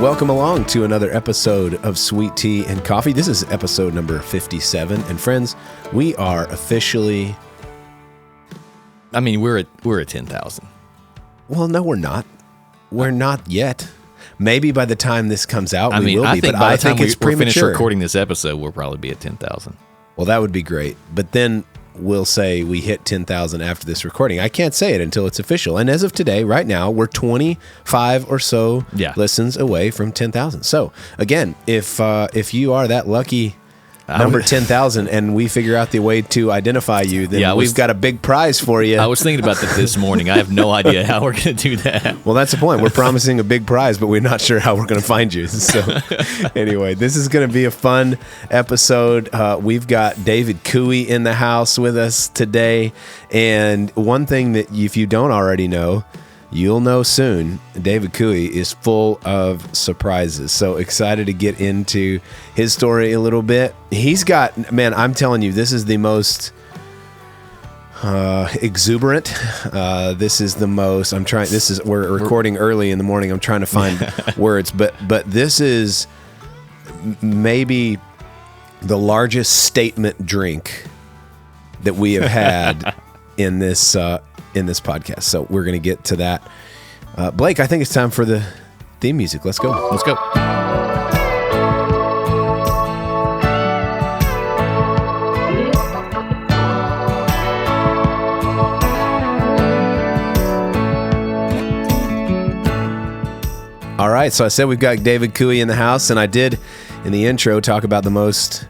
welcome along to another episode of Sweet Tea and Coffee. This is episode number 57, and friends, we are officially... I mean, we're at 10,000. Well, no, we're not. We're not yet. Maybe by the time this comes out, we will be, but I think it's premature. We're finished recording this episode, we'll probably be at 10,000. Well, that would be great, but then we'll say we hit 10,000 after this recording. I can't say it until it's official. And as of today, right now, we're 25 or so listens away from 10,000. So again, if you are that lucky number 10,000 and we figure out the way to identify you, then we've got a big prize for you. I was thinking about that this morning. I have no idea how we're going to do that. Well, that's the point. We're promising a big prize, but we're not sure how we're going to find you. So anyway, this is going to be a fun episode. We've got David Cowee in the house with us today. And one thing that if you don't already know, you'll know soon, David Cowee is full of surprises. So excited to get into his story a little bit. He's got, man, I'm telling you, this is the most exuberant. This is the most, we're recording early in the morning. I'm trying to find words, but this is maybe the largest statement drink that we have had in this podcast. So we're going to get to that. Blake, I think it's time for the theme music. Let's go. Let's go. All right. So I said we've got David Cowee in the house, and I did in the intro talk about the most...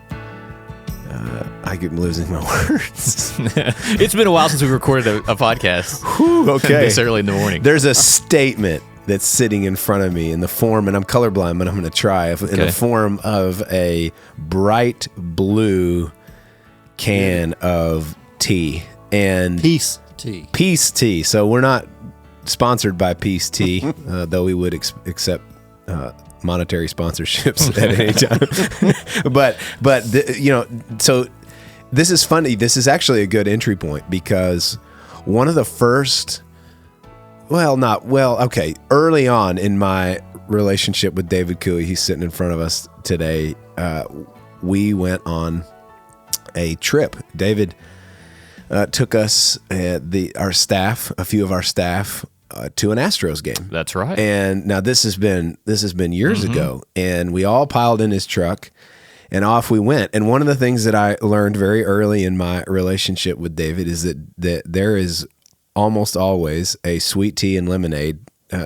I keep losing my words. It's been a while since we recorded a podcast. Whew, okay. This early in the morning. There's a statement that's sitting in front of me in the form, and I'm colorblind, but I'm going to try, in the form of a bright blue can of tea. And Peace Tea. Peace Tea. So we're not sponsored by Peace Tea, though we would accept monetary sponsorships at any time. but so this is funny. This is actually a good entry point because one of the first, early on in my relationship with David Cowee, he's sitting in front of us today. We went on a trip. David took us, a few of our staff, to an Astros game. That's right. And now this has been years ago, and we all piled in his truck and off we went. And one of the things that I learned very early in my relationship with David is that there is almost always a sweet tea and lemonade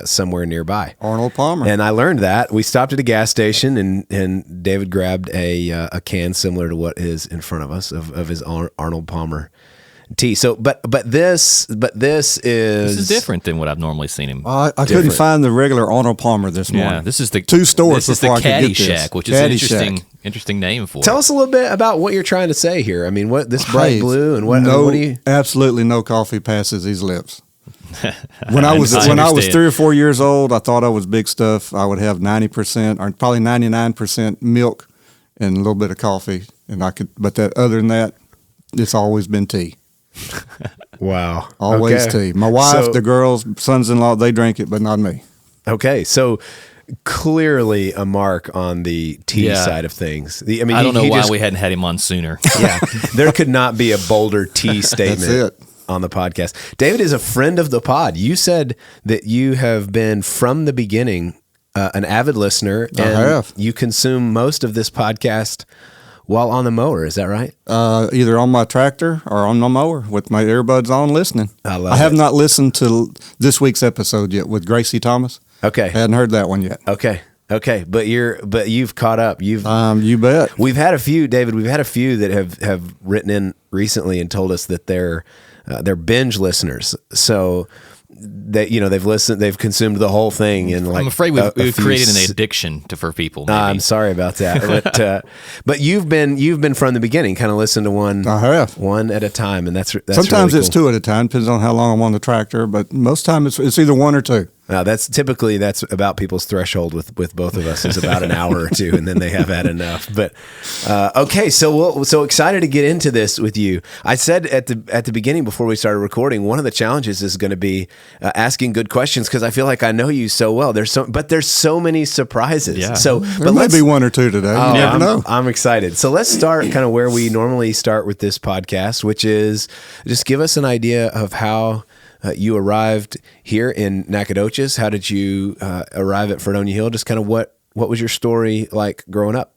somewhere nearby. Arnold Palmer. And I learned that. We stopped at a gas station, and David grabbed a can similar to what is in front of us of his Arnold Palmer tea. So, but this is different than what I've normally seen him. I couldn't find the regular Arnold Palmer this morning. Yeah, this is the two stores. This is the Caddy Shack, which is an interesting name for it. Tell us a little bit about what you're trying to say here. I mean, what this bright blue and what? What do you? Absolutely no coffee passes these lips. When I was 3 or 4 years old, I thought I was big stuff. I would have 90% or probably 99% milk and a little bit of coffee, and but other than that, it's always been tea. Wow. Always tea. My wife, the girls, sons-in-law, they drink it, but not me. Okay. So clearly a mark on the tea side of things. I don't know why we hadn't had him on sooner. Yeah. There could not be a bolder tea statement on the podcast. David is a friend of the pod. You said that you have been from the beginning an avid listener, and you consume most of this podcast while on the mower. Is that right? Either on my tractor or on my mower with my earbuds on listening. I have not listened to this week's episode yet with Gracie Thomas. Okay. I hadn't heard that one yet. Okay. But you've caught up. You bet. We've had a few, David, that have written in recently and told us that they're binge listeners. So they've consumed the whole thing, and I'm afraid we've created an addiction for people. I'm sorry about that, but you've been from the beginning, kind of listen to one at a time, and that's sometimes really it's cool. 2 at a time, depends on how long I'm on the tractor, but most time it's either 1 or 2. That's about people's threshold with both of us is about an hour or two, and then they have had enough. But okay, so excited to get into this with you. I said at the beginning before we started recording, one of the challenges is going to be asking good questions because I feel like I know you so well. There's so many surprises. Yeah. So there might be one or two today. You never know. I'm excited. So let's start kind of where we normally start with this podcast, which is just give us an idea of how you arrived here in Nacogdoches. How did you arrive at Fredonia Hill? Just kind of what was your story like growing up?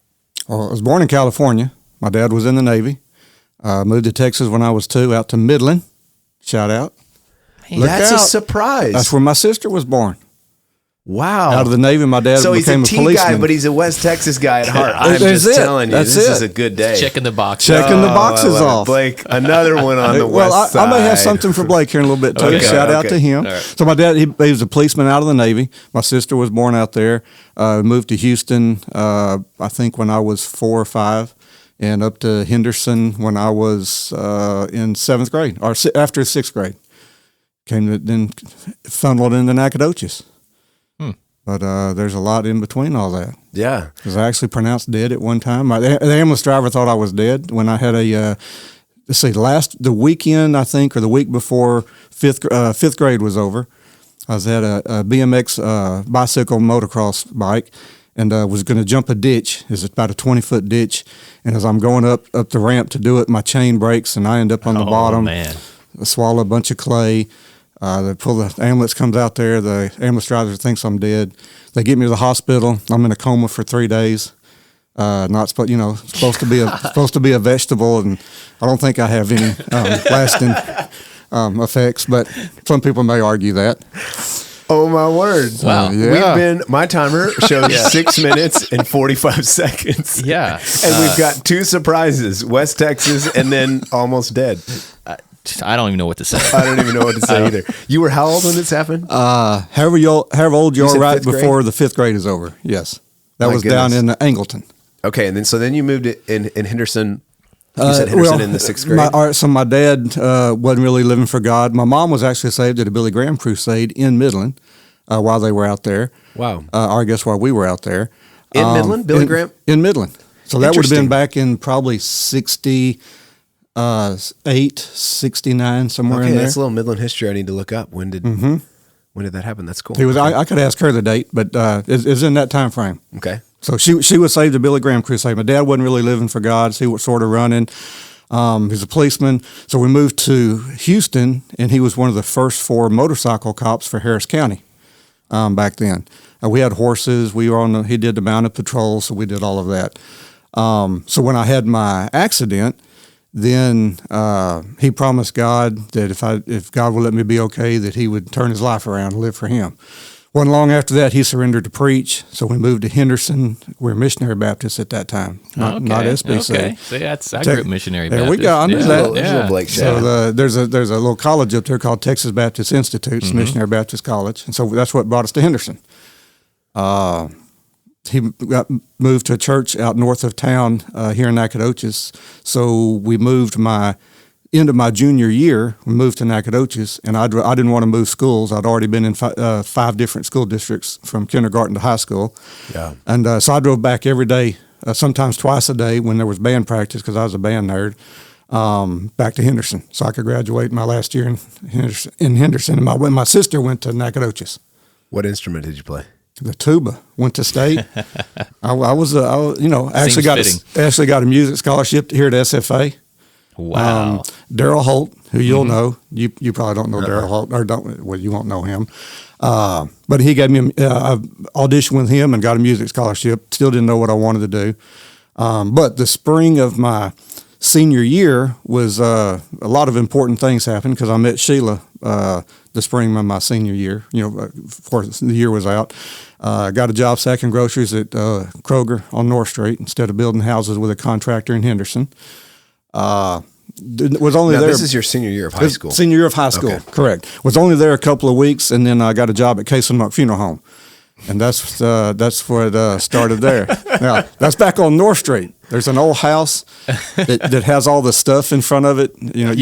Well, I was born in California. My dad was in the Navy. Moved to Texas when I was 2, out to Midland. Shout out. Man, that's a surprise. That's where my sister was born. Wow. Out of the Navy, my dad became a T policeman. guy, but he's a West Texas guy at heart. I'm just telling you, this is a good day. Checking the boxes. Checking the boxes off. Blake, another one on the west side. I may have something for Blake here in a little bit, too. Okay, Shout out to him. Right. So my dad, he was a policeman out of the Navy. My sister was born out there. Moved to Houston, I think, when I was 4 or 5, and up to Henderson when I was in 7th grade, or after 6th grade. Then funneled into Nacogdoches. But there's a lot in between all that. Yeah. Because I actually pronounced dead at one time. The ambulance driver thought I was dead when I had the weekend, I think, or the week before fifth grade was over. I was at a BMX bicycle motocross bike and was going to jump a ditch. It's about a 20-foot ditch. And as I'm going up the ramp to do it, my chain breaks and I end up on the bottom. Man. I swallow a bunch of clay. The ambulance comes out there. The ambulance driver thinks I'm dead. They get me to the hospital. I'm in a coma for 3 days. Supposed to be a vegetable, and I don't think I have any lasting effects. But some people may argue that. Oh my word! Wow, my timer shows 6 minutes and 45 seconds. Yeah, and we've got 2 surprises: West Texas, and then almost dead. I don't even know what to say. I don't even know what to say either. You were how old when this happened? However old you are right before the 5th grade is over. Yes. That was down in Angleton. Okay, and then you moved it in Henderson. You said Henderson in the 6th grade? So my dad wasn't really living for God. My mom was actually saved at a Billy Graham crusade in Midland while they were out there. Wow. Or I guess while we were out there. In Midland? Billy Graham? In Midland. So that would have been back in probably 68, 69, somewhere in there. Okay, that's a little Midland history I need to look up. When did that happen? That's cool. I could ask her the date, but it's in that time frame. Okay. So she was saved at Billy Graham crusade. My dad wasn't really living for God. So he was sort of running. He was a policeman. So we moved to Houston, and he was one of the first 4 motorcycle cops for Harris County back then. We had horses. He did the mounted patrol, so we did all of that. So when I had my accident, then he promised God that if God would let me be okay, that he would turn his life around and live for him. Wasn't long after that, he surrendered to preach. So we moved to Henderson. We were missionary Baptists at that time, not SBC. Okay, so I grew up missionary Baptist. There we go. I knew that. There's a little Blake so there's a little college up there called Texas Baptist Institute, Missionary Baptist College, and so that's what brought us to Henderson. He got moved to a church out north of town here in Nacogdoches. So we moved end of my junior year, we moved to Nacogdoches, and I didn't want to move schools. I'd already been in 5 different school districts from kindergarten to high school. Yeah. And so I drove back every day, sometimes twice a day when there was band practice because I was a band nerd, back to Henderson so I could graduate my last year in Henderson. And my sister went to Nacogdoches. What instrument did you play? The tuba. Went to state. actually got a music scholarship here at SFA. Wow. Daryl Holt, who you'll know, you probably don't know Daryl Holt, or you won't know him. But he gave me I auditioned with him and got a music scholarship. Still didn't know what I wanted to do. But the spring of my senior year was a lot of important things happened because I met Sheila the spring of my senior year. Before the year was out. Got a job sacking groceries at Kroger on North Street instead of building houses with a contractor in Henderson. Was only there. This is your senior year of high school. Senior year of high school, okay. Correct. Was only there a couple of weeks, and then I got a job at Case and Mark Funeral Home, and that's where it started there. Now that's back on North Street. There's an old house that has all the stuff in front of it. You know,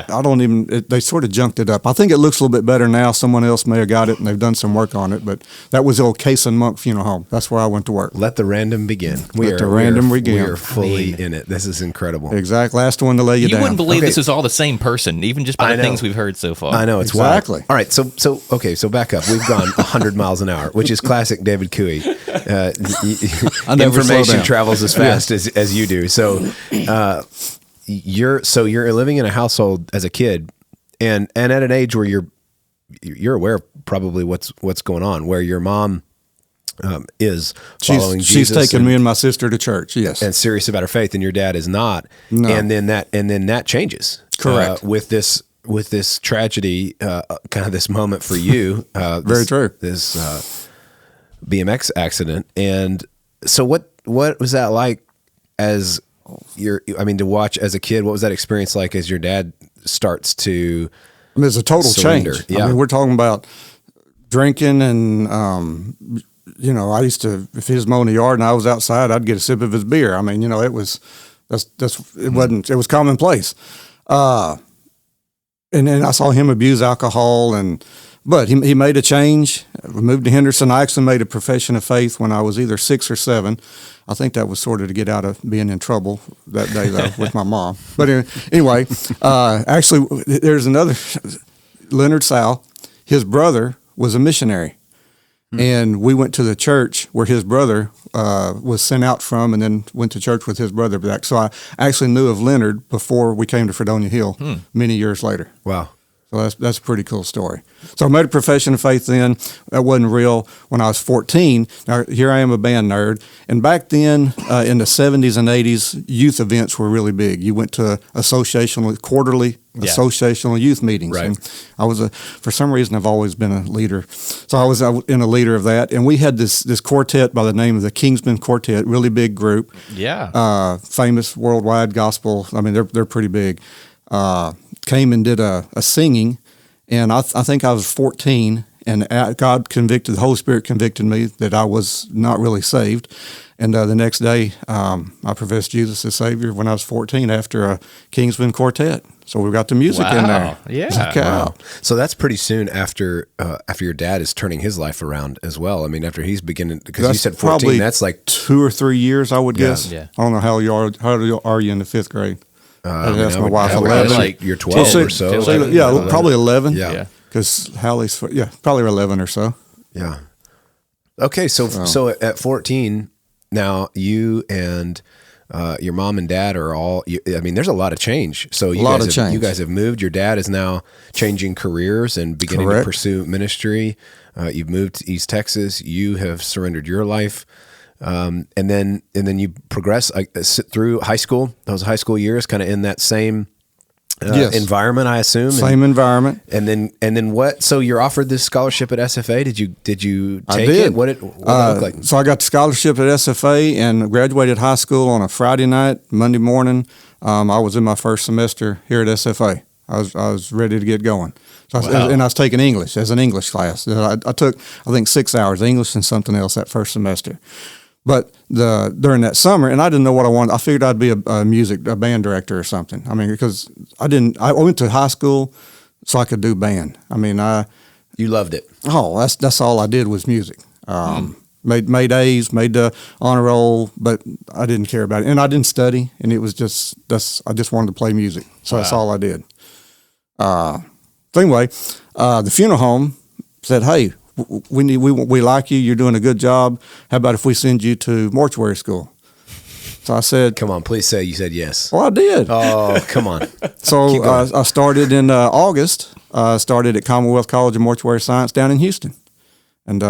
I don't even. They sort of junked it up. I think it looks a little bit better now. Someone else may have got it, and they've done some work on it. But that was the old Case and Monk Funeral Home. That's where I went to work. Let the random begin. We are fully in it. This is incredible. Exactly. Last one to lay you down. You wouldn't believe this is all the same person, even just by the things we've heard so far. I know, it's exactly wild. All right, so back up. We've gone 100 miles an hour, which is classic David Cowee. Information travels as fast as you do. So you're living in a household as a kid, and at an age where you're aware of probably what's going on, where your mom is following Jesus. She's taking me and my sister to church, yes, and serious about her faith, and your dad is not. No. And then that changes. Correct. With this tragedy, kind of this moment for you. Very true. This BMX accident, and so what was that like as to watch as a kid? What was that experience like as your dad starts to? I mean, it's a total surrender. change. Yeah. I mean, we're talking about drinking and, I used to, if he was mowing the yard and I was outside, I'd get a sip of his beer. I mean, it was commonplace. And then I saw him abuse alcohol but he made a change. We moved to Henderson. I actually made a profession of faith when I was either 6 or 7. I think that was sort of to get out of being in trouble that day, though, with my mom. But anyway, actually, there's another, Leonard Sal. His brother was a missionary. And we went to the church where his brother was sent out from, and then went to church with his brother back. So I actually knew of Leonard before we came to Fredonia Hill many years later. Wow. So that's a pretty cool story. So I made a profession of faith then. That wasn't real when I was 14. Now, here I am, a band nerd. And back then, in the 70s and 80s, youth events were really big. You went to quarterly associational youth meetings. Right. And I was for some reason, I've always been a leader. So I was in a leader of that. And we had this quartet by the name of the Kingsmen Quartet, really big group. Yeah. Famous worldwide gospel. I mean, they're pretty big. Came and did a singing, and I think I was 14, and the Holy Spirit convicted me that I was not really saved. And the next day, I professed Jesus as Savior when I was 14 after a Kingsman Quartet. So we got the music in there. Yeah. Wow. So that's pretty soon after your dad is turning his life around as well. I mean, after he's beginning, because you said 14, that's like 2 or 3 years, I would guess. Yeah. I don't know how are you in the 5th grade? That's my wife. 11. Like you're 12 or so. 11. Yeah, probably 11. Yeah. Because Hallie's, probably 11 or so. Yeah. Okay, so at 14, now you and your mom and dad are all. There's a lot of change. So you guys have moved. Your dad is now changing careers and beginning to pursue ministry. You've moved to East Texas. You have surrendered your life. And then you progress through high school. Those high school years, kind of in that same environment, I assume. Same environment. And then what? So you're offered this scholarship at SFA. Did you take it? What did it look like? So I got the scholarship at SFA and graduated high school on a Friday night. Monday morning, I was in my first semester here at SFA. I was ready to get going. So I was taking English as an English class. I took, I think, 6 hours English and something else that first semester. But during that summer, and I didn't know what I wanted. I figured I'd be a band director or something. I mean, because I went to high school so I could do band. I mean, you loved it. Oh, that's all I did was music. Made A's, made the honor roll, but I didn't care about it, and I didn't study. And it was I just wanted to play music, so that's all I did. So anyway, the funeral home said, "Hey, we like you. You're doing a good job. How about if we send you to mortuary school?" So I said, "Come on, please say you said yes." Well, I did. Oh, come on. So I started in August. Started at Commonwealth College of Mortuary Science down in Houston, and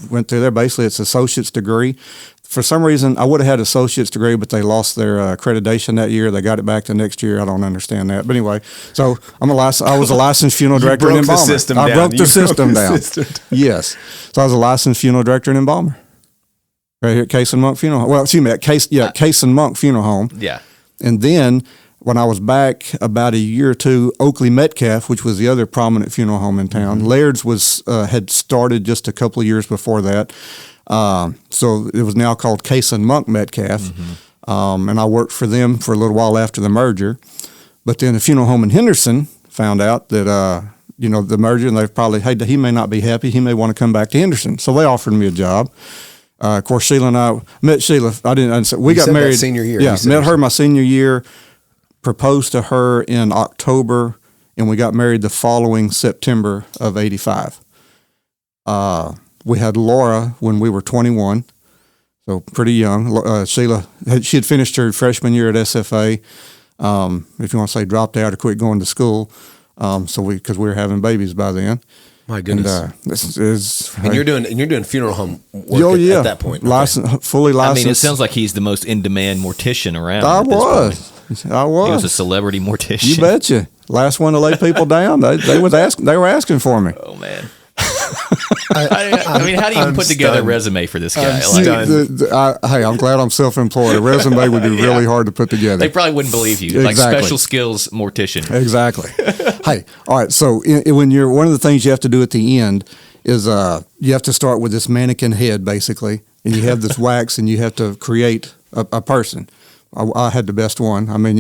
went through there. Basically, it's an associate's degree. For some reason, I would have had an associate's degree, but they lost their accreditation that year. They got it back the next year. I don't understand that. But anyway, so I was a licensed funeral director and embalmer. I broke the system down. Yes. So I was a licensed funeral director and embalmer right here at Case and Monk Funeral Home. Well, excuse me, at Case and Monk Funeral Home. Yeah. And then when I was back about a year or two, Oakley Metcalf, which was the other prominent funeral home in town, Laird's had started just a couple of years before that. So it was now called Case and Monk Metcalf. and I worked for them for a little while after the merger. But then the funeral home in Henderson found out that, the merger, and they probably, hey, he may not be happy. He may want to come back to Henderson. So they offered me a job. Of course, Sheila and I met Sheila. We got married senior year. Yeah, met her my senior year, proposed to her in October, and we got married the following September of 85. We had Laura when we were 21, so pretty young. Sheila, she had finished her freshman year at SFA. If you want to say dropped out or quit going to school, because we were having babies by then. My goodness! And you're doing funeral home work at that point. Okay. Fully licensed. I mean, it sounds like he's the most in-demand mortician around. I was. He was a celebrity mortician. You betcha. Last one to lay people down. They were asking for me. Oh man. I mean, how do you even put together a resume for this guy? Hey, I'm glad I'm self-employed. A resume would be really hard to put together. They probably wouldn't believe you. Exactly. Like special skills mortician. Exactly. Hey, all right. So when you're one of the things you have to do at the end is you have to start with this mannequin head basically, and you have this wax, and you have to create a person. I had the best one. I mean,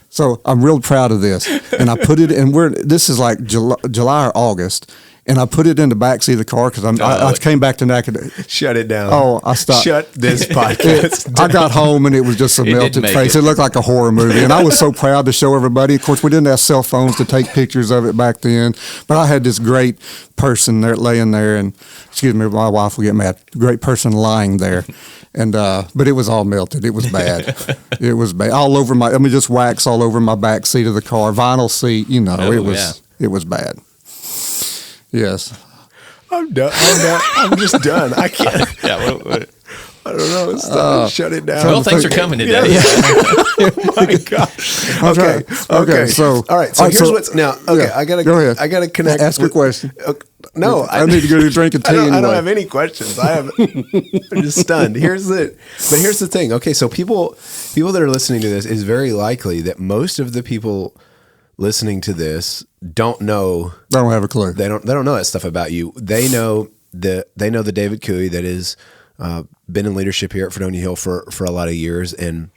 so I'm real proud of this, and I put it. And this is like July or August. And I put it in the backseat of the car because I came back to NACA. Shut it down. Oh, I stopped. Shut this podcast I got home and it was just a melted face. It looked like a horror movie. And I was so proud to show everybody. Of course, we didn't have cell phones to take pictures of it back then. But I had this great person there laying there. And, excuse me, my wife will get mad. Great person lying there. And but it was all melted. It was bad. It was bad. All over just wax all over my back seat of the car. Vinyl seat, it was bad. Yes. I'm done. I'm just done. I can't. I don't know. Shut it down. Well, thanks for coming today. Oh my gosh. Okay. So, all right. So here's what's now. Okay. Yeah, go ahead. I gotta connect. Ask a question. No, I need to go to drink a tea. I don't have any questions. I'm just stunned. Here's the thing. Okay. So people that are listening to this, is very likely that most of the people listening to this don't have a clue. They don't know that stuff about you. They know the David Cowee that is been in leadership here at Fredonia Hill for a lot of years and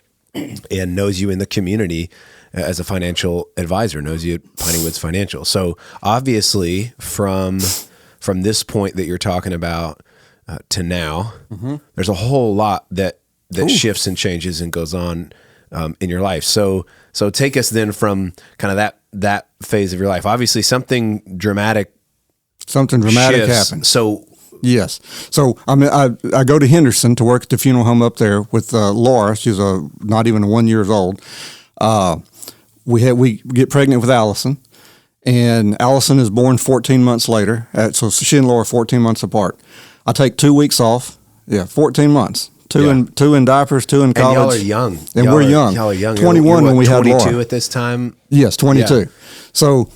knows you in the community as a financial advisor, knows you at Piney Woods Financial. So obviously from this point that you're talking about to now, there's a whole lot that shifts and changes and goes on in your life. So take us then from kind of that phase of your life. Obviously, something dramatic happened. So yes. So I go to Henderson to work at the funeral home up there with Laura. She's not even 1 year old. We get pregnant with Allison, and Allison is born 14 months later. So she and Laura are 14 months apart. I take 2 weeks off. Yeah, 14 months. Two in diapers, 2 in college. And y'all are young. And we're young. Y'all are young. 21 when we had Laura. 22 at this time? Yes, 22. Yeah. So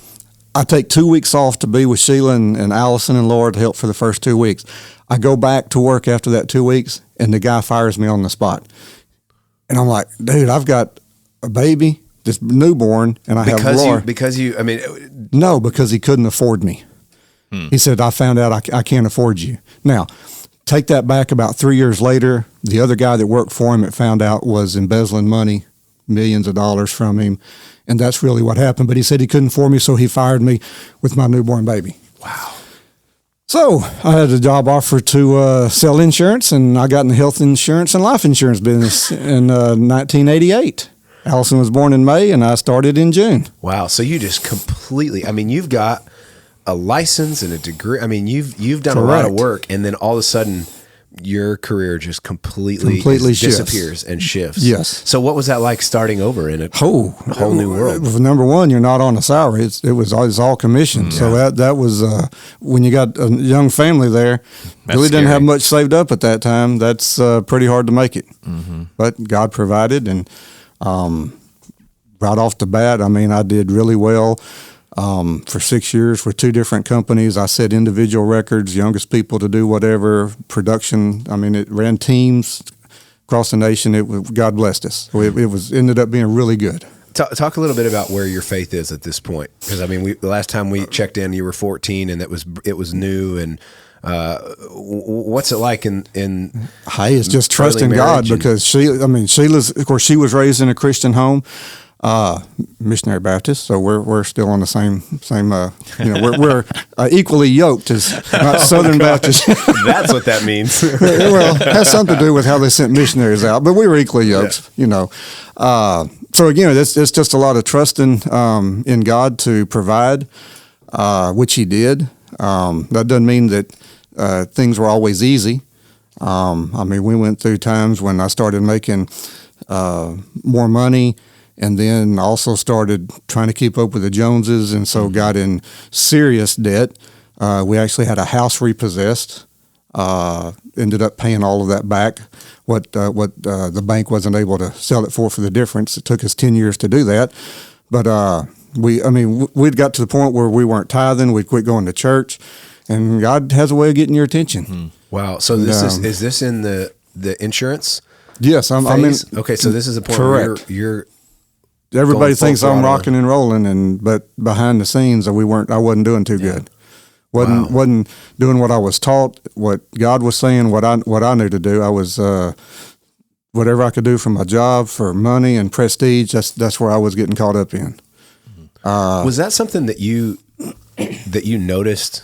I take 2 weeks off to be with Sheila and Allison and Laura to help for the first 2 weeks. I go back to work after that 2 weeks, and the guy fires me on the spot. And I'm like, dude, I've got a baby, this newborn, and I have Laura. No, because he couldn't afford me. He said, I found out I can't afford you. Now, take that back about 3 years later, the other guy that worked for him that found out was embezzling money, millions of dollars from him. And that's really what happened. But he said he couldn't afford me, so he fired me with my newborn baby. Wow. So I had a job offer to sell insurance, and I got in the health insurance and life insurance business in 1988. Allison was born in May, and I started in June. Wow. So you just completely, you've got a license and a degree. You've done a lot of work, and then all of a sudden your career just completely disappears and shifts. Yes. So what was that like starting over in a whole new world? Number one, you're not on a salary. It was all commission. Mm-hmm. So that was when you got a young family there, really didn't have much saved up at that time. That's pretty hard to make it. Mm-hmm. But God provided, and right off the bat, I did really well. For 6 years with 2 different companies. I set individual records, youngest people to do whatever, production. It ran teams across the nation. God blessed us. It ended up being really good. Talk a little bit about where your faith is at this point. Because the last time we checked in, you were 14, and it was new, and What's it like in Hey, it's just trusting God, because Sheila's, of course, she was raised in a Christian home, missionary Baptist, so we're still on the same we're equally yoked as not Southern Baptist. That's what that means. Well, it has something to do with how they sent missionaries out, but we were equally yoked, So again, it's just a lot of trusting in God to provide, which He did. That doesn't mean that things were always easy. We went through times when I started making more money, and then also started trying to keep up with the Joneses, and so got in serious debt. We actually had a house repossessed. Ended up paying all of that back. What the bank wasn't able to sell it for the difference. It took us 10 years to do that. But we'd got to the point where we weren't tithing. We'd quit going to church, and God has a way of getting your attention. Wow. So this is this in the insurance? Yes, I'm in. Okay, so this is a point correct. where you're everybody thinks I'm rocking and rolling, but behind the scenes, I wasn't doing too good. Wasn't doing what I was taught, what God was saying, what I knew to do. I was whatever I could do for my job, for money and prestige. That's where I was getting caught up in. Was that something that you noticed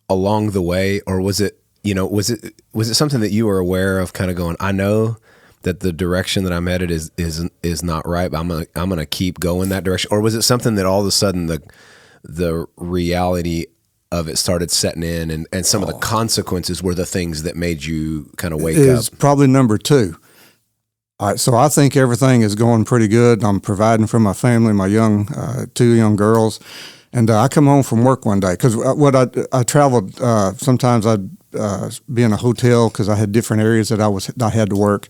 along the way, or was it something that you were aware of, kind of going, I know that the direction that I'm headed is not right, but I'm gonna keep going that direction? Or was it something that all of a sudden the reality of it started setting in, and some of the consequences were the things that made you kind of wake up? It's probably number two. All right, so I think everything is going pretty good. I'm providing for my family, my two young girls, and I come home from work one day, because I traveled. Sometimes I'd be in a hotel because I had different areas that I had to work,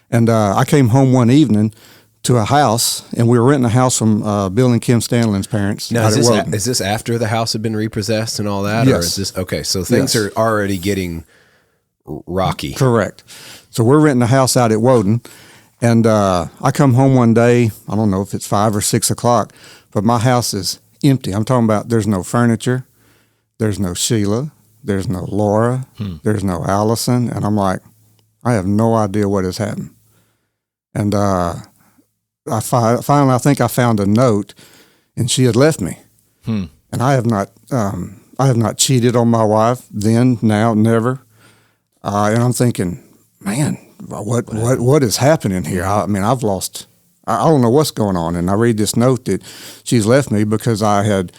and I came home one evening to a house, and we were renting a house from Bill and Kim Stanley's parents. Now, is this after the house had been repossessed and all that? Yes. Or is this, okay, so things are already getting rocky. Correct. So we're renting a house out at Woden, and I come home one day, I don't know if it's 5 or 6 o'clock, but my house is empty. I'm talking about there's no furniture, there's no Sheila, there's no Laura, there's no Allison, and I'm like, I have no idea what has happened. And finally, I think I found a note, and she had left me. And I have not cheated on my wife then, now, never. And I'm thinking, man, what is happening here? I've lost. I don't know what's going on. And I read this note that she's left me because I had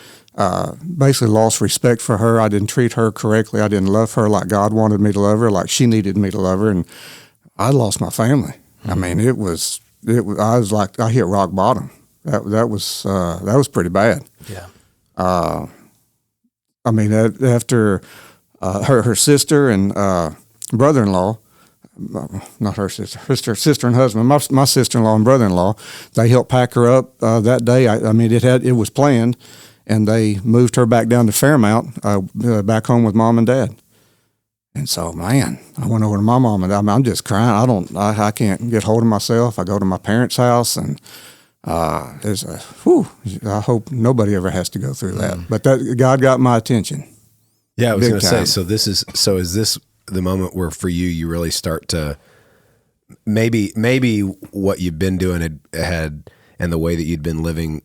basically lost respect for her. I didn't treat her correctly. I didn't love her like God wanted me to love her, like she needed me to love her, and I lost my family. It was. I was like, I hit rock bottom. That was pretty bad. Yeah. After her sister and brother-in-law, not her sister and husband, my sister-in-law and brother-in-law, they helped pack her up that day. It was planned, and they moved her back down to Fairmount, back home with mom and dad. And so, man, I went over to my mom, and I'm just crying. I can't get hold of myself. I go to my parents' house, and I hope nobody ever has to go through that. But God got my attention. Yeah, I was going to say, is this the moment where for you really start to maybe what you've been doing had and the way that you'd been living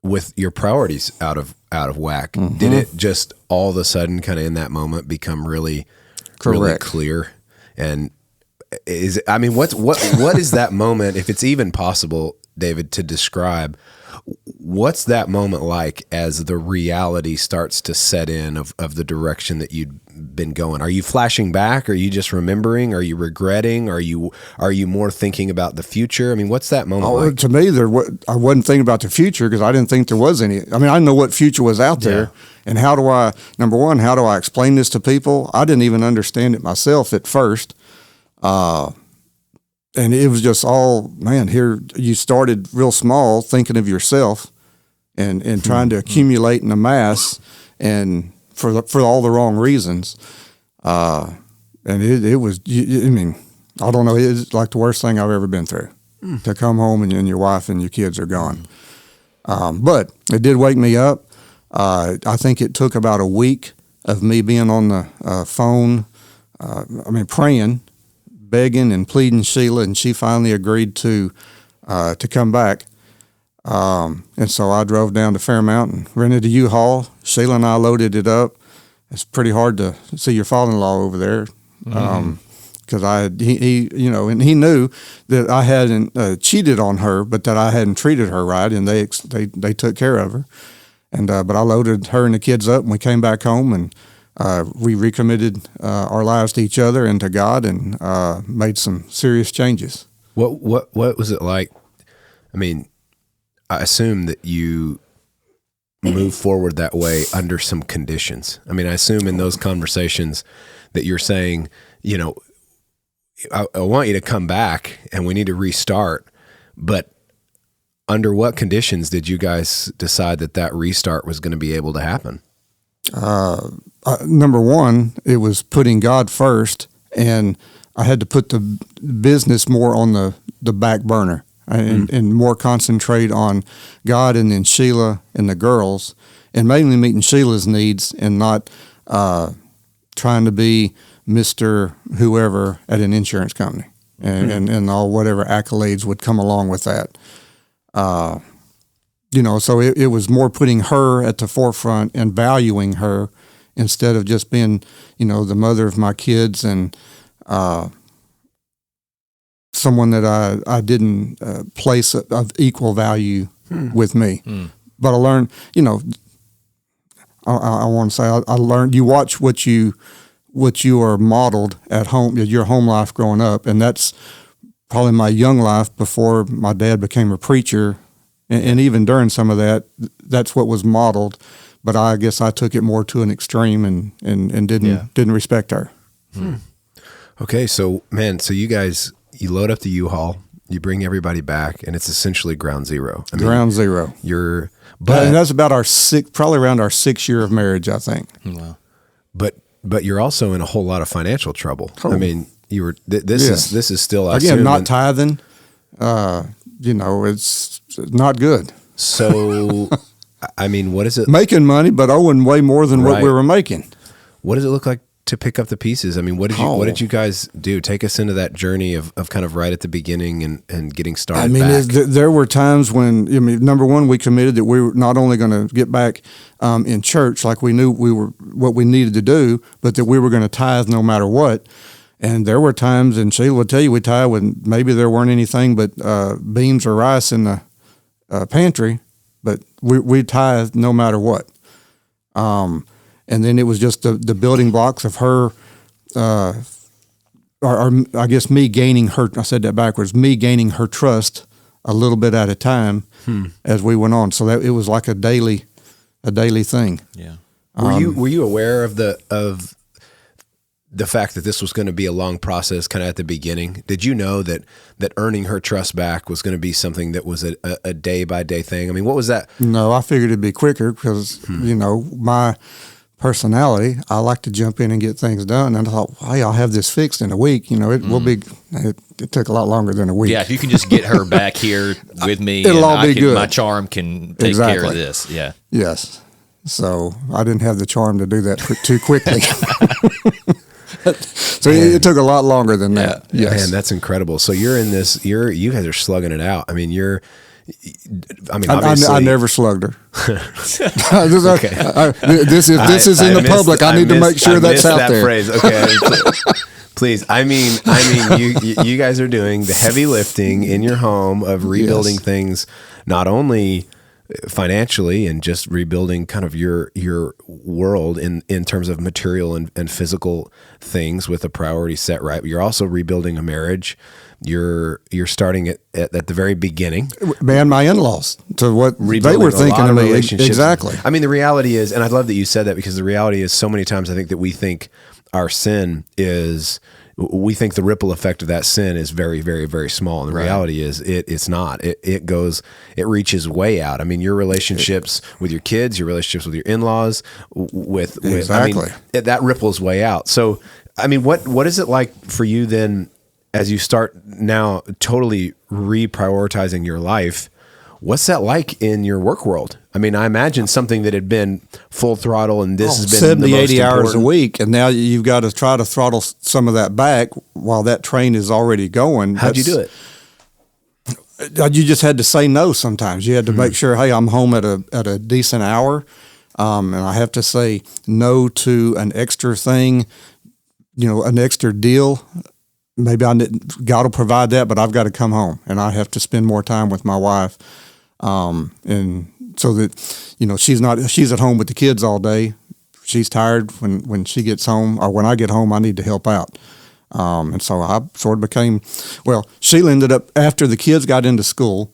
with your priorities out of whack? Did it just all of a sudden kind of in that moment become really clear? And what is that moment, if it's even possible, David, to describe? What's that moment like as the reality starts to set in of the direction that you'd been going? Are you flashing back? Are you just remembering? Are you regretting? Are you more thinking about the future? What's that moment like? To me, I wasn't thinking about the future because I didn't think there was any. I didn't know what future was out there. And how do I explain this to people? I didn't even understand it myself at first. And it was just here you started real small, thinking of yourself and trying to accumulate in a mass, and for all the wrong reasons. And it was, I don't know, it's like the worst thing I've ever been through, to come home and your wife and your kids are gone. But it did wake me up. I think it took about a week of me being on the phone, praying, begging and pleading Sheila, and she finally agreed to come back. And so I drove down to Fairmount and rented a U-Haul. Sheila and I loaded it up. It's pretty hard to see your father-in-law over there. Because he knew that I hadn't cheated on her, but that I hadn't treated her right, and they took care of her. And but I loaded her and the kids up, and we came back home, and we recommitted our lives to each other and to God, and made some serious changes. What was it like? I mean, I assume that you move forward that way under some conditions. I mean, I assume in those conversations that you're saying, you know, I want you to come back and we need to restart, but under what conditions did you guys decide that restart was going to be able to happen? Number one, it was putting God first, and I had to put the business more on the back burner. And more concentrate on God and then Sheila and the girls, and mainly meeting Sheila's needs and not trying to be Mr. whoever at an insurance company and all whatever accolades would come along with that. So it was more putting her at the forefront and valuing her instead of just being, the mother of my kids and someone that I didn't place of equal value with me. But I learned, I want to say I learned, you watch what you are modeled at home, your home life growing up, and that's probably my young life before my dad became a preacher, and even during some of that, that's what was modeled. But I guess I took it more to an extreme and didn't respect her. Okay, so you guys, you load up the U-Haul, you bring everybody back, and it's essentially ground zero. Ground zero. And that's about probably around our 6th year of marriage, I think. Wow. But you're also in a whole lot of financial trouble. Oh. I mean, this is still, I again, assume, not tithing. It's not good. So, I mean, what is it? Making money, but owing way more than what we were making. What does it look like to pick up the pieces? I mean, what did you guys do? Take us into that journey of kind of right at the beginning and getting started. I mean, there were times when, number one, we committed that we were not only going to get back in church like we knew what we needed to do, but that we were going to tithe no matter what. And there were times, and Sheila would tell you, we tithe when maybe there weren't anything but beans or rice in the pantry, but we tithe no matter what. And then it was just the building blocks of her, or I guess me gaining her, I said that backwards, me gaining her trust a little bit at a time as we went on. So that it was like a daily thing. Yeah. Were you aware of the fact that this was going to be a long process kind of at the beginning? Did you know that earning her trust back was going to be something that was a day-by-day thing? I mean, what was that? No, I figured it'd be quicker because, my personality, I like to jump in and get things done. And I thought, hey, I'll have this fixed in a week. It took a lot longer than a week. Yeah, if you can just get her back here with me, it'll all be good. My charm can take care of this. Yeah. Yes. So I didn't have the charm to do that too quickly. So it took a lot longer than that. Yeah. Yes. Man, that's incredible. So you're in this, you guys are slugging it out. I mean, obviously. I never slugged her. Okay. This is in the public. I need to make sure that's out there. Phrase. Okay. Please. I mean, you guys are doing the heavy lifting in your home of rebuilding things, not only financially and just rebuilding kind of your world in terms of material and physical things with a priority set right. But you're also rebuilding a marriage. You're starting at the very beginning. Man, my in-laws to what they were thinking of me. Exactly. I mean, the reality is, and I love that you said that, because the reality is so many times I think that we think our sin is, we think the ripple effect of that sin is very, very, very small. And the reality is it's not. It reaches way out. I mean, your relationships with your kids, your relationships with your in-laws, exactly. That ripples way out. So, I mean, what is it like for you then, as you start now totally reprioritizing your life? What's that like in your work world? I mean, I imagine something that had been full throttle and this has been 70, the most 80 hours important. a week, and now you've got to try to throttle some of that back while that train is already going. How'd you do it? You just had to say no sometimes. You had to make sure, hey, I'm home at a decent hour, and I have to say no to an extra thing, an extra deal. Maybe God will provide that, but I've got to come home, and I have to spend more time with my wife, and so that she's at home with the kids all day. She's tired when she gets home, or when I get home, I need to help out. And so I sort of became, Sheila ended up, after the kids got into school,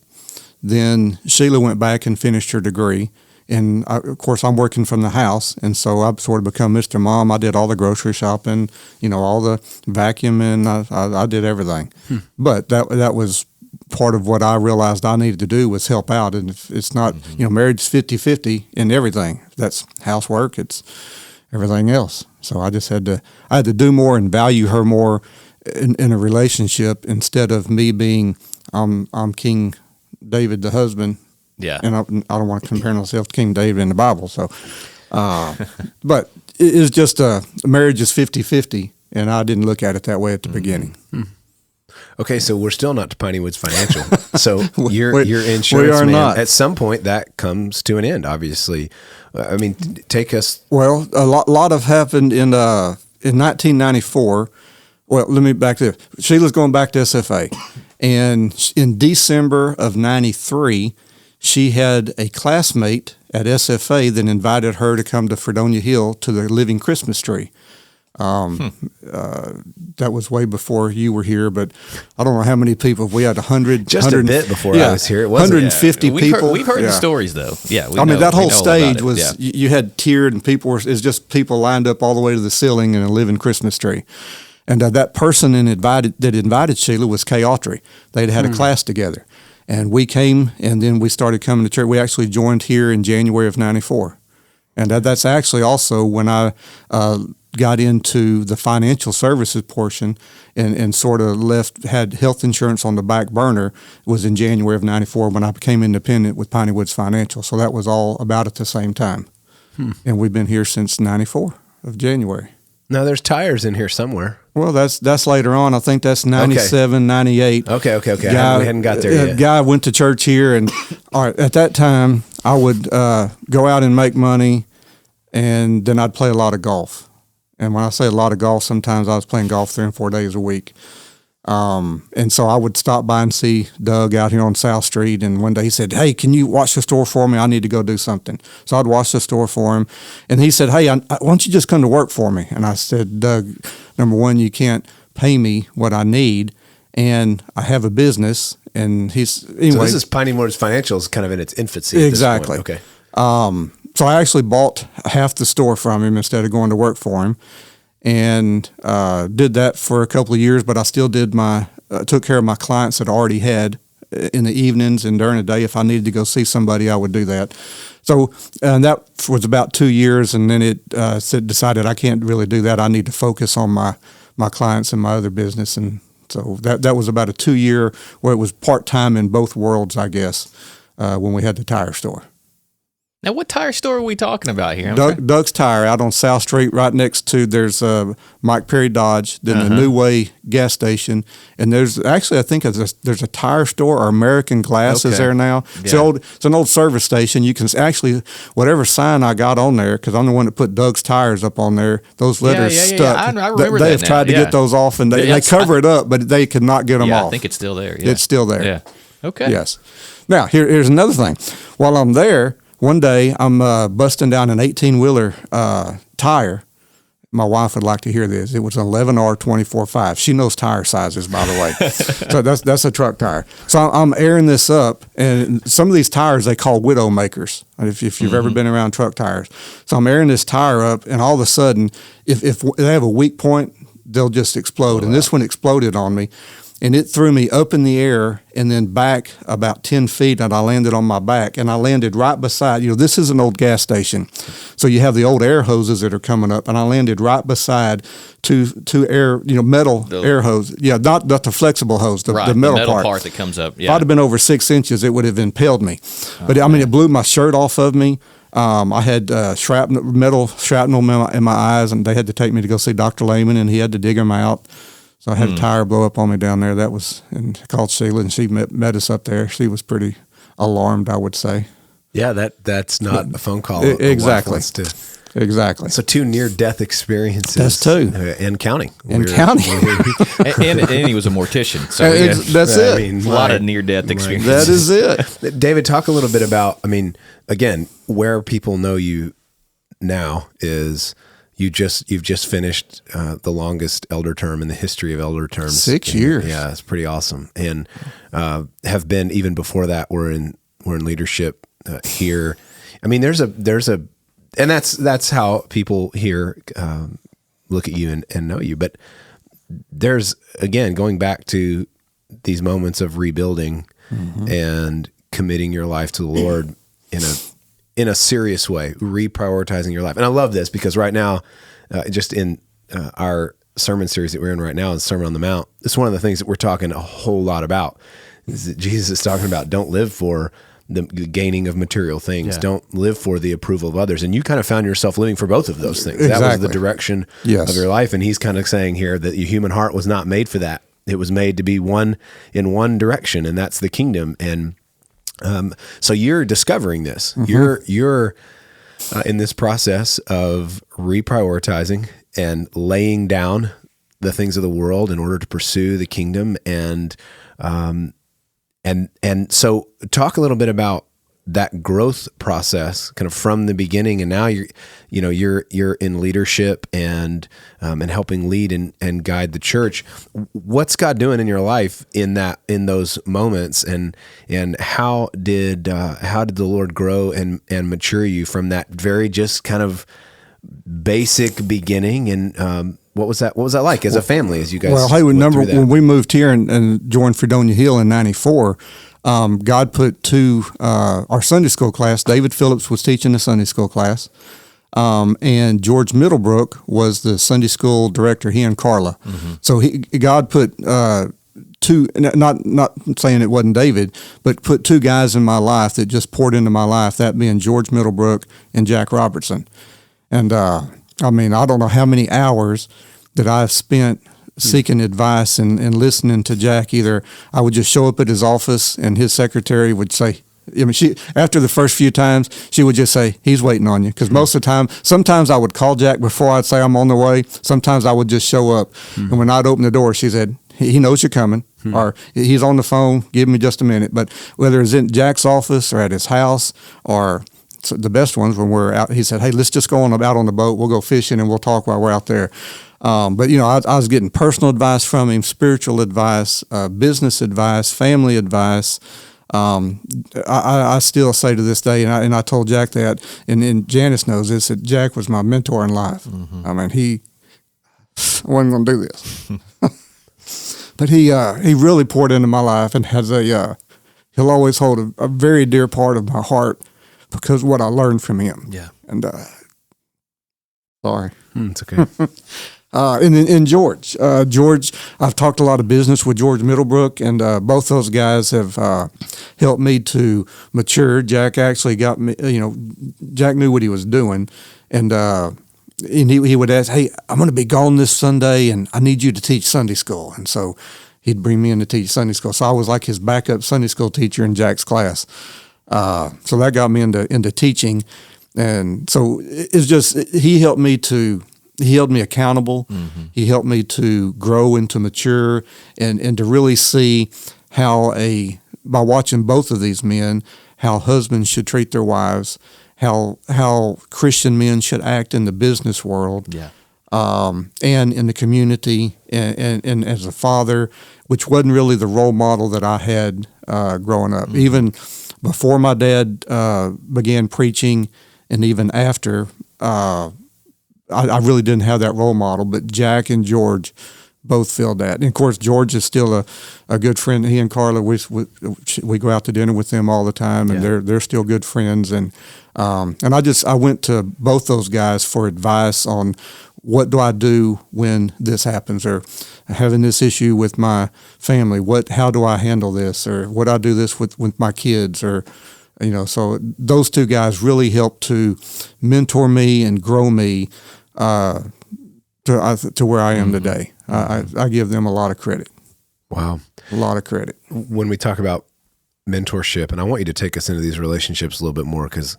then Sheila went back and finished her degree. And of course, I'm working from the house. And so I've sort of become Mr. Mom. I did all the grocery shopping, all the vacuuming. I did everything. But that was part of what I realized I needed to do was help out. And if it's not, marriage is 50-50 in everything. That's housework. It's everything else. So I just had to do more and value her more in a relationship instead of me being, I'm King David, the husband. Yeah. And I don't want to compare myself to King David in the Bible. So, but it's just marriage is 50-50, and I didn't look at it that way at the beginning. Okay, so we're still not to Piney Woods Financial. So your insurance man, not. At some point that comes to an end, obviously. I mean, take us. Well, a lot have happened in 1994. Well, let me back to this. Sheila's going back to SFA. And in December of 93, she had a classmate at SFA that invited her to come to Fredonia Hill to the Living Christmas Tree. That was way before you were here, but I don't know how many people. We had 100. Just a bit before I was here. It wasn't 150 people. We've heard the stories, though. Yeah, that whole stage was, you had tiered and it's just people lined up all the way to the ceiling in a living Christmas tree. And that person that invited Sheila was Kay Autry. They'd had a class together. And we came, and then we started coming to church. We actually joined here in January of 94. And that's actually also when I got into the financial services portion and sort of had health insurance on the back burner was in January of 94 when I became independent with Piney Woods Financial. So that was all about at the same time. And we've been here since 94 of January. Now there's tires in here somewhere. Well, that's later on. I think that's 97, 98. Okay. We hadn't got there yet. Guy went to church here, and all right, at that time, I would go out and make money, and then I'd play a lot of golf. And when I say a lot of golf, sometimes I was playing golf 3 and 4 days a week. And so I would stop by and see Doug out here on South Street. And one day he said, hey, can you watch the store for me? I need to go do something. So I'd watch the store for him. And he said, hey, why don't you just come to work for me? And I said, Doug, number one, you can't pay me what I need. And I have a business. And anyway. So this is Piney Woods Financial is kind of in its infancy. Exactly. At this point. Okay. So I actually bought half the store from him instead of going to work for him. And did that for a couple of years, but I still took care of my clients that I already had in the evenings and during the day. If I needed to go see somebody, I would do that. So that was about 2 years, and then it decided I can't really do that. I need to focus on my clients and my other business, and so that was about a 2 year where it was part-time in both worlds, I guess, when we had the tire store. Now, what tire store are we talking about here? Doug's Tire out on South Street, right next to, there's Mike Perry Dodge, then the New Way gas station, and there's actually, I think there's a tire store, or American Glass is there now. Yeah. It's an old service station. You can actually, whatever sign I got on there, because I'm the one that put Doug's Tires up on there, those letters stuck. Yeah. I remember they have tried to get those off, and they cover it up, but they could not get them off. I think it's still there. Yeah. It's still there. Yeah. Okay. Yes. Now, here's another thing. While I'm there, one day, I'm busting down an 18-wheeler tire. My wife would like to hear this. It was an 11R 24.5. She knows tire sizes, by the way. So that's a truck tire. So I'm airing this up, and some of these tires they call widow makers, if you've ever been around truck tires. So I'm airing this tire up, and all of a sudden, if they have a weak point, they'll just explode. And this one exploded on me. and it threw me up in the air and then back about 10 feet, and I landed on my back, and I landed right beside, this is an old gas station. So you have the old air hoses that are coming up, and I landed right beside two air, metal air hose. Yeah, not the flexible hose, the metal part that comes up. Yeah. If I'd have been over 6 inches, it would have impaled me. But it blew my shirt off of me. I had metal shrapnel in my eyes, and they had to take me to go see Dr. Lehman, and he had to dig them out. So I had a tire blow up on me down there. That was, and called Sheila, and she met us up there. She was pretty alarmed, I would say. Yeah, that's not a phone call. Exactly. Exactly. So 2 near-death experiences. That's 2. And counting. And counting. and he was a mortician. So that's it. I mean, a lot of near-death experiences. That is it. David, talk a little bit about, again, where people know you now is you've just finished the longest elder term in the history of elder terms. 6 years. Yeah, it's pretty awesome. And have been, even before that, we're in leadership here. There's a and that's how people here look at you and know you. But there's, again, going back to these moments of rebuilding and committing your life to the Lord in a serious way, reprioritizing your life. And I love this because right now, just in our sermon series that we're in right now, the Sermon on the Mount, it's one of the things that we're talking a whole lot about. Is that Jesus is talking about don't live for the gaining of material things. Yeah. Don't live for the approval of others. And you kind of found yourself living for both of those things. Exactly. That was the direction of your life. And he's kind of saying here that your human heart was not made for that. It was made to be in one direction, and that's the kingdom. And so you're discovering this. You're in this process of reprioritizing and laying down the things of the world in order to pursue the kingdom. And so talk a little bit about that growth process, kind of from the beginning, and now you're in leadership and helping lead and guide the church. What's God doing in your life in those moments, and how did the Lord grow and mature you from that very just kind of basic beginning? And what was that like as a family, as you guys? Well, hey, when we moved here and joined Fredonia Hill in '94, God put our Sunday school class. David Phillips was teaching the Sunday school class, and George Middlebrook was the Sunday school director. He and Carla. So God put two. Not saying it wasn't David, but put 2 guys in my life that just poured into my life. That being George Middlebrook and Jack Robertson, and I don't know how many hours that I've spent seeking advice and listening to Jack. Either I would just show up at his office and his secretary would say, after the first few times, she would just say, he's waiting on you. Because most of the time, sometimes I would call Jack before I'd say I'm on the way. Sometimes I would just show up. And when I'd open the door, she said, he knows you're coming, or he's on the phone, give me just a minute. But whether it's in Jack's office or at his house, or the best ones when we're out, he said, hey, let's just go out on the boat. We'll go fishing and we'll talk while we're out there. But I was getting personal advice from him, spiritual advice, business advice, family advice. I still say to this day, and I told Jack that, and Janice knows this, that Jack was my mentor in life. He wasn't going to do this. But he really poured into my life, and has he'll always hold a very dear part of my heart because of what I learned from him. Yeah. And sorry. It's okay. And George, I've talked a lot of business with George Middlebrook, and both those guys have helped me to mature. Jack actually got me, Jack knew what he was doing, and he would ask, hey, I'm going to be gone this Sunday, and I need you to teach Sunday school. And so he'd bring me in to teach Sunday school. So I was like his backup Sunday school teacher in Jack's class. So that got me into teaching. And so it's just, he held me accountable. He helped me to grow and to mature and to really see how by watching both of these men, how husbands should treat their wives, how Christian men should act in the business world, and in the community, and as a father, which wasn't really the role model that I had growing up. Even before my dad began preaching, and even after, I really didn't have that role model. But Jack and George both feel that. And of course, George is still a good friend. He and Carla, we go out to dinner with them all the time, and they're still good friends. And I went to both those guys for advice on what do I do when this happens, or having this issue with my family. How do I handle this, or what do I do this with my kids, or So those two guys really helped to mentor me and grow me to where I am today. I give them a lot of credit. Wow. A lot of credit. When we talk about mentorship, and I want you to take us into these relationships a little bit more, because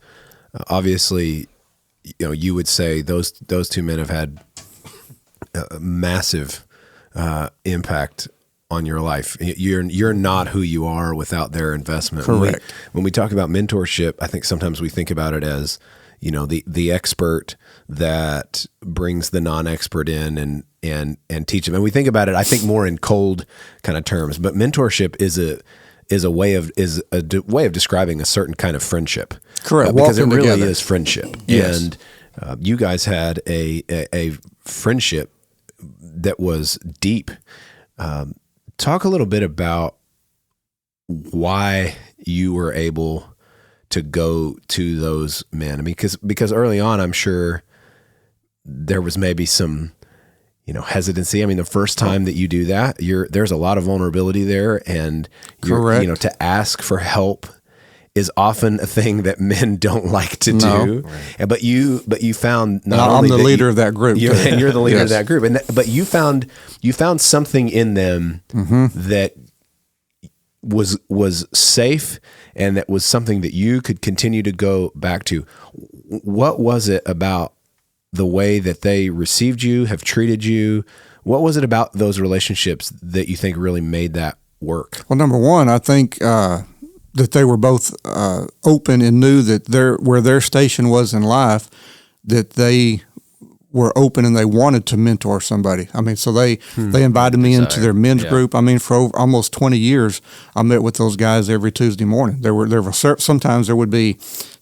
obviously, you would say those two men have had a massive impact on your life. You're not who you are without their investment. Correct. When we talk about mentorship, I think sometimes we think about it as, the expert that brings the non-expert in and teach them. And we think about it, I think, more in cold kind of terms. But mentorship is a way of describing a certain kind of friendship. Correct. Because it really is friendship. Yes. And you guys had a friendship that was deep. Talk a little bit about why you were able to go to those men. I mean, because early on, I'm sure there was maybe some, hesitancy. I mean, the first time that you do that, there's a lot of vulnerability there, and Correct. To ask for help is often a thing that men don't like to do. Right. But you found I'm the leader of that group. You're the leader of that group, but you found something in them that was safe, and that was something that you could continue to go back to. What was it about the way that they received you, have treated you? What was it about those relationships that you think really made that work? Well, number one, I think that they were both open and knew that where their station was in life, that they were open and they wanted to mentor somebody. I mean, so they invited me into their men's group. I mean, for almost 20 years, I met with those guys every Tuesday morning. There were sometimes there would be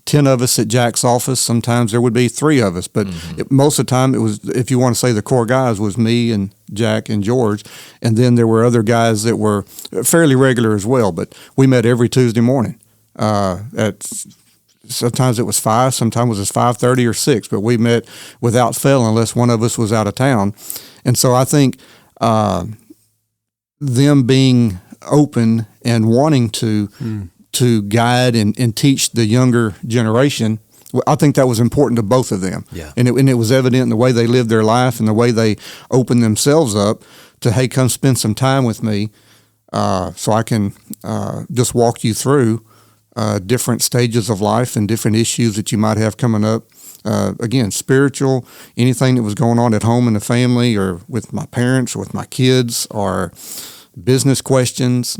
10 of us at Jack's office. Sometimes there would be 3 of us, but most of the time it was, if you want to say the core guys, was me and Jack and George, and then there were other guys that were fairly regular as well. But we met every Tuesday morning sometimes it was 5, sometimes it was 5:30 or 6, but we met without fail unless one of us was out of town. And so I think them being open and wanting to guide and teach the younger generation, I think that was important to both of them. Yeah. And it was evident in the way they lived their life and the way they opened themselves up to, hey, come spend some time with me so I can just walk you through different stages of life and different issues that you might have coming up. Again, spiritual, anything that was going on at home in the family or with my parents or with my kids, or business questions.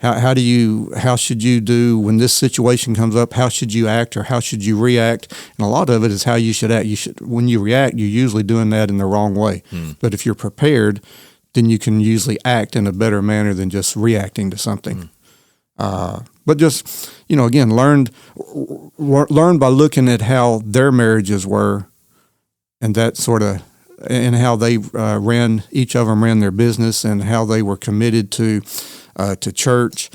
How should you do when this situation comes up? How should you act, or how should you react? And a lot of it is how you should act. When you react, you're usually doing that in the wrong way. But if you're prepared, then you can usually act in a better manner than just reacting to something. But just, again, learned by looking at how their marriages were, and that sort of, and how they each of them ran their business, and how they were committed to church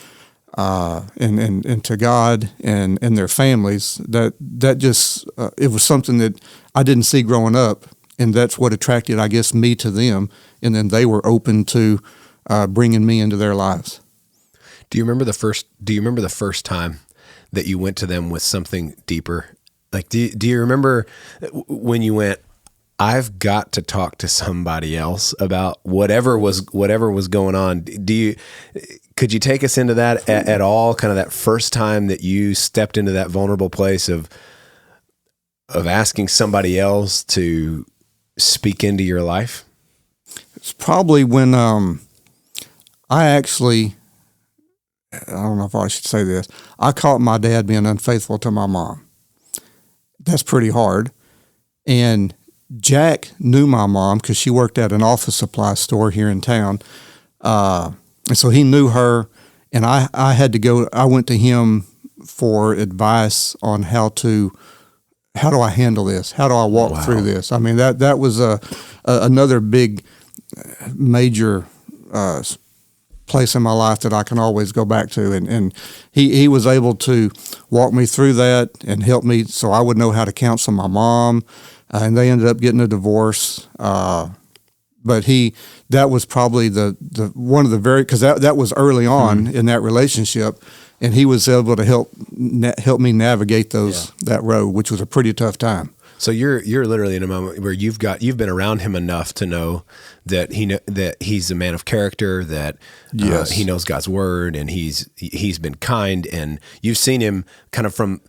and to God and their families. That just it was something that I didn't see growing up, and that's what attracted, I guess, me to them. And then they were open to bringing me into their lives. Do you remember the first time that you went to them with something deeper? Like, do you remember when you went, I've got to talk to somebody else about whatever was going on? Could you take us into that at all? Kind of that first time that you stepped into that vulnerable place of asking somebody else to speak into your life? It's probably when I don't know if I should say this. I caught my dad being unfaithful to my mom. That's pretty hard. And Jack knew my mom because she worked at an office supply store here in town. And so he knew her, and I had to go. I went to him for advice on how do I handle this? How do I walk through this? I mean, that was another big major place in my life that I can always go back to. And he was able to walk me through that and help me so I would know how to counsel my mom. And they ended up getting a divorce. But that was probably the one of the because that was early on in that relationship. And he was able to help me navigate that road, which was a pretty tough time. So you're literally in a moment where you've been around him enough to know that that he's a man of character, that he knows God's word, and he's been kind, and you've seen him kind of from,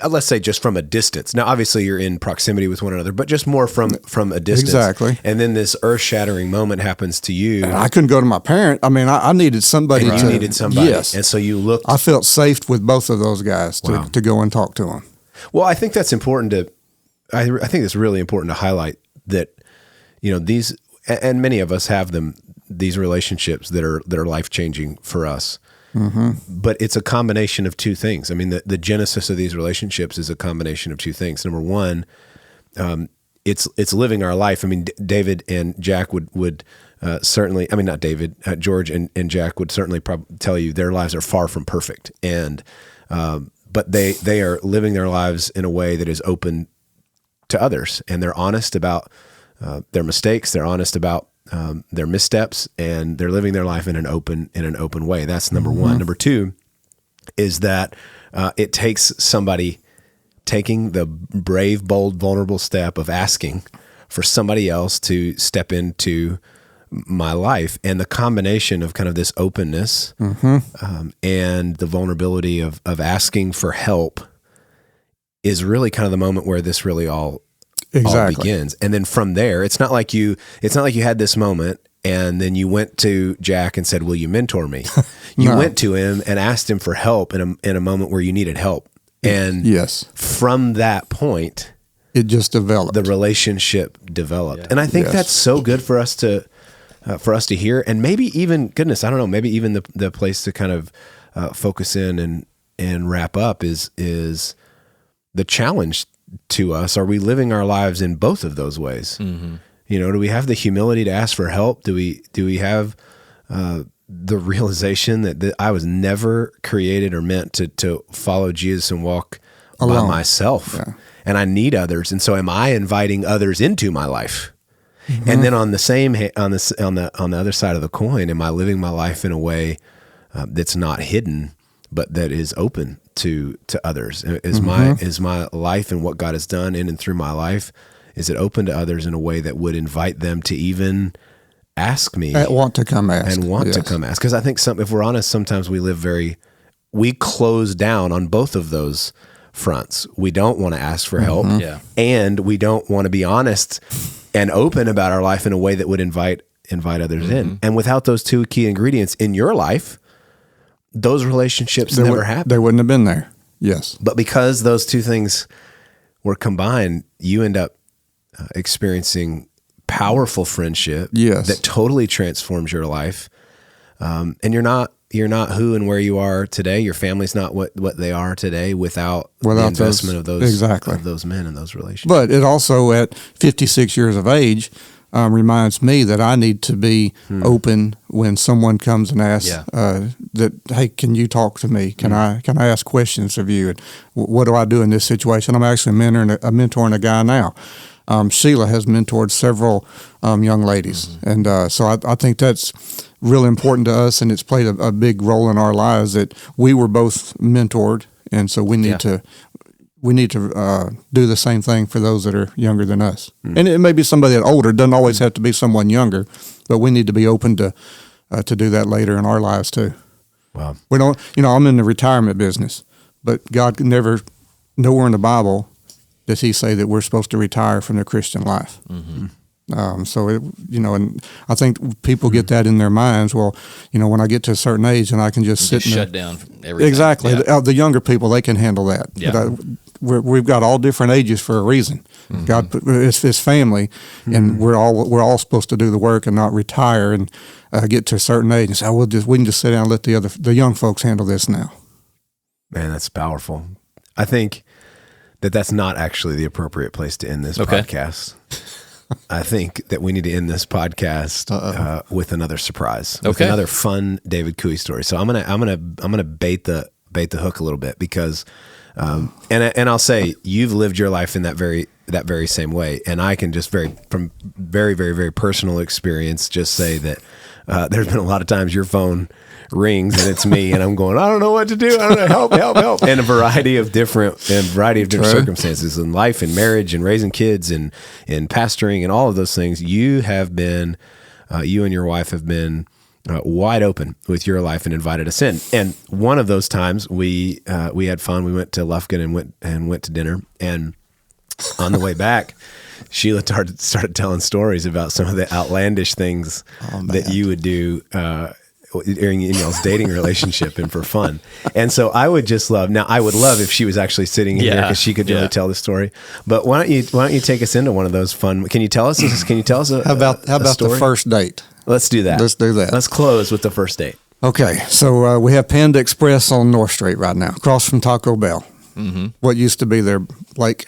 let's say, just from a distance. Now, obviously, you're in proximity with one another, but just more from a distance. Exactly. And then this earth-shattering moment happens to you. And I couldn't go to my parent. I mean, I needed somebody. And you needed somebody. Yes. And so you looked. I felt safe with both of those guys to go and talk to them. Well, I think that's important to. I think it's really important to highlight that, these, and many of us have these relationships that are life-changing for us. Mm-hmm. But it's a combination of two things. I mean, the genesis of these relationships is a combination of two things. Number one, it's living our life. I mean, David and Jack would certainly, I mean, not David, George and Jack would certainly tell you their lives are far from perfect. And, but they are living their lives in a way that is open to others, and they're honest about their mistakes. They're honest about their missteps, and they're living their life in an open way. That's number one. Number two is that it takes somebody taking the brave, bold, vulnerable step of asking for somebody else to step into my life, and the combination of kind of this openness and the vulnerability of asking for help is really kind of the moment where this really all begins. And then from there, it's not like you had this moment and then you went to Jack and said, "Will you mentor me?" You went to him and asked him for help in a moment where you needed help. And from that point, it just developed. The relationship developed. And I think that's so good for us to hear. And maybe even, goodness, I don't know, maybe even the place to kind of focus in and wrap up is the challenge to us. Are we living our lives in both of those ways? Mm-hmm. Do we have the humility to ask for help? Do we have the realization that I was never created or meant to follow Jesus and walk alone by myself, and I need others? And so, am I inviting others into my life? Mm-hmm. And then on the other side of the coin, am I living my life in a way that's not hidden, but that is open to others? Is my life and what God has done in and through my life, is it open to others in a way that would invite them to even ask me and want to come ask? Because I think if we're honest, sometimes we close down on both of those fronts. We don't want to ask for help, and we don't want to be honest and open about our life in a way that would invite others in. And without those two key ingredients in your life, those relationships never happened. They wouldn't have been there. Yes. But because those two things were combined, you end up experiencing powerful friendship that totally transforms your life. And you're not who and where you are today. Your family's not what they are today without the investment of those men and those relationships. But it also, at 56 years of age, reminds me that I need to be open when someone comes and asks that, "Hey, can you talk to me? Can I ask questions of you? And what do I do in this situation?" I'm actually mentoring a guy now. Sheila has mentored several young ladies, and so I think that's really important to us, and it's played a big role in our lives that we were both mentored, and so we need to do the same thing for those that are younger than us. And it may be somebody that older. It doesn't always have to be someone younger, but we need to be open to do that later in our lives too. Wow. We don't, I'm in the retirement business, but God nowhere in the Bible does He say that we're supposed to retire from the Christian life. Mm-hmm. And I think people get that in their minds. Well, when I get to a certain age and I can just sit and shut down from everything. Exactly. Yeah. The younger people, they can handle that. Yeah. But we've got all different ages for a reason. Mm-hmm. God, it's His family, and we're all supposed to do the work and not retire and get to a certain age and say, we can just sit down and let the young folks handle this now. Man, that's powerful. I think that's not actually the appropriate place to end this podcast. I think that we need to end this podcast with another surprise, with Okay. another fun David Cowee story. So I'm gonna bait the hook a little bit because, and I'll say you've lived your life in that very same way, and I can just from very very very personal experience just say that there's been a lot of times your phone rings and it's me and I'm going, I don't know what to do. I don't know, help. And a variety of different circumstances in life and marriage and raising kids and pastoring and all of those things. You have been, you and your wife have been wide open with your life and invited us in. And one of those times we had fun. We went to Lufkin and went to dinner, and on the way back, Sheila started telling stories about some of the outlandish things that you would do during y'all's dating relationship and for fun. And so I would love if she was actually sitting in here because she could really tell the story. But why don't you take us into one of those fun? Can you tell us how about the first date? Let's do that. Let's do that. Let's close with the first date. Okay, so we have Panda Express on North Street right now, across from Taco Bell. Mm-hmm. What used to be there, Blake?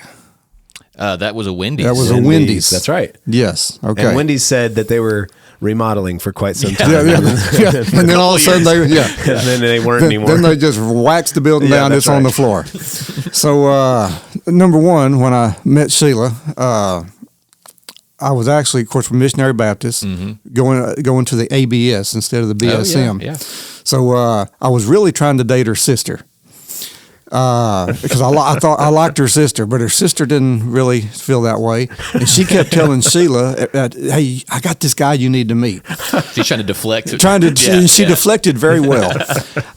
That was a Wendy's. That was a Wendy's. That's right. Yes. Okay. And Wendy's said that they were remodeling for quite some time. Yeah. And then all of a sudden and then they weren't anymore. Then they just waxed the building down. It's on the floor. So number one, when I met Sheila, I was actually, of course, Missionary Baptist, going to the ABS instead of the BSM. Oh, yeah. So I was really trying to date her sister. Because I thought I liked her sister, but her sister didn't really feel that way, and she kept telling Sheila, "Hey, I got this guy you need to meet." She's trying to deflect. She deflected very well,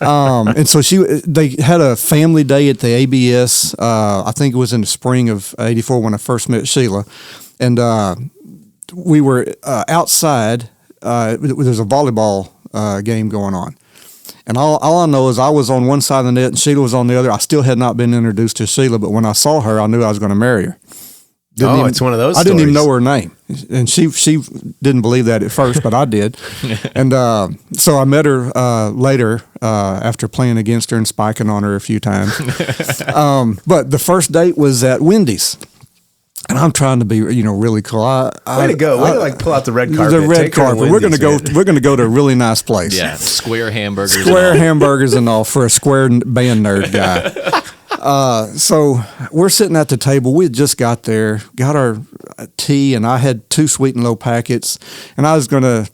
and so they had a family day at the ABS. I think it was in the spring of '84 when I first met Sheila, and we were outside. There's a volleyball game going on. And all I know is I was on one side of the net and Sheila was on the other. I still had not been introduced to Sheila, but when I saw her, I knew I was going to marry her. It's one of those I stories. didn't even know her name. And she didn't believe that at first, but I did. And so I met her later after playing against her and spiking on her a few times. But the first date was at Wendy's. And I'm trying to be, really cool. Way to go! Way to pull out the red carpet. The red carpet. We're gonna go to a really nice place. Yeah, square hamburgers. Hamburgers and all for a square band nerd guy. So we're sitting at the table. We had just got there, got our tea, and I had 2 sweet and low packets, and I was gonna,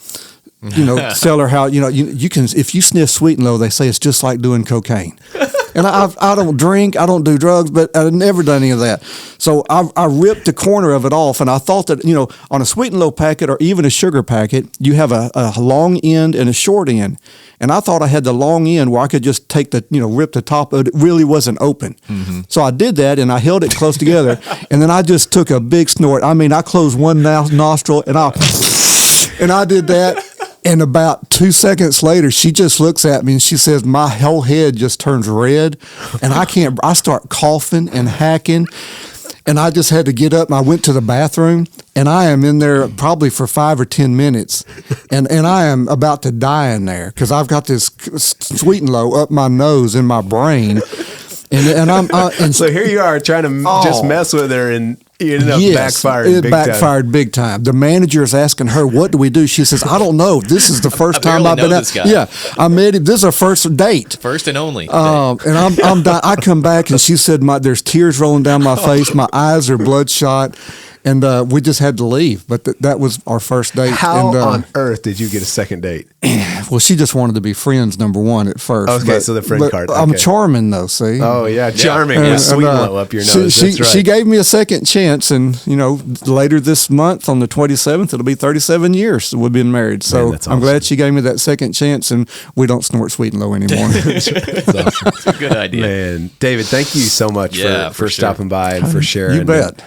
tell her how you can, if you sniff sweet and low, they say it's just like doing cocaine. And I don't drink, I don't do drugs, but I've never done any of that. So I ripped the corner of it off, and I thought that, on a sweet and low packet or even a sugar packet, you have a long end and a short end. And I thought I had the long end where I could just take rip the top, but it really wasn't open. Mm-hmm. So I did that, and I held it close together, and then I just took a big snort. I mean, I closed one nostril, and I did that. And about 2 seconds later, she just looks at me and she says, my whole head just turns red and I start coughing and hacking. And I just had to get up and I went to the bathroom and I am in there probably for 5 or 10 minutes. And I am about to die in there because I've got this sweet and low up my nose in my brain. And so here you are trying to just mess with her and you ended up backfired big time. The manager is asking her, what do we do? She says, I don't know. This is the first time I've been out. Yeah, I met him. This is our first date. First and only. And I come back and she said, there's tears rolling down my face. My eyes are bloodshot. And we just had to leave. But that was our first date. How on earth did you get a second date? Well, she just wanted to be friends, number one, at first. Okay, so the friend card. Okay. I'm charming, though, see? Oh, yeah, charming. Yeah. Sweet low up your nose. That's right. She gave me a second chance. And, later this month, on the 27th, it'll be 37 years we've been married. So man, awesome. I'm glad she gave me that second chance, and we don't snort sweet and low anymore. That's awesome. It's a good idea. Man, David, thank you so much for stopping by and for sharing. You bet.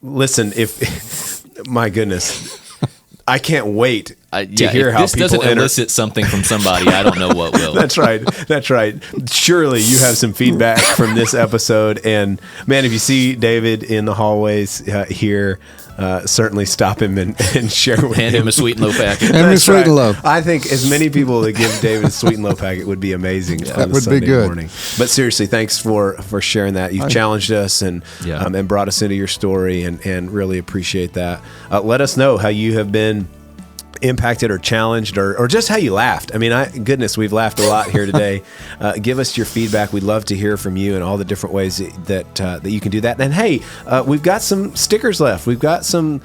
Listen, if my goodness, I can't wait to hear how this people doesn't elicit something from somebody, I don't know what will. That's right. Surely you have some feedback from this episode. And man, if you see David in the hallways here, certainly stop him and share with him. Hand him a sweet and low packet. Hand me sweet and low. I think as many people that give David a sweet and low packet would be amazing. That on would Sunday be good. morning. But seriously, thanks for sharing that. You've challenged us and brought us into your story, and really appreciate that. Let us know how you have been impacted or challenged, or just how you laughed. I mean, goodness, we've laughed a lot here today. Give us your feedback. We'd love to hear from you and all the different ways that you can do that. And hey, we've got some stickers left. We've got some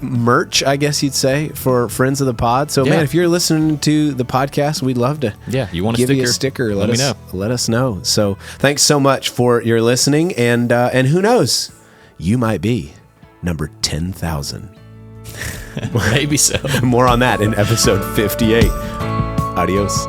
merch, I guess you'd say, for friends of the pod. So man, if you're listening to the podcast, we'd love to you want give you a sticker. Let us know. Let us know. So thanks so much for your listening, and who knows, you might be number 10,000. Maybe so. More on that in episode 58. Adios.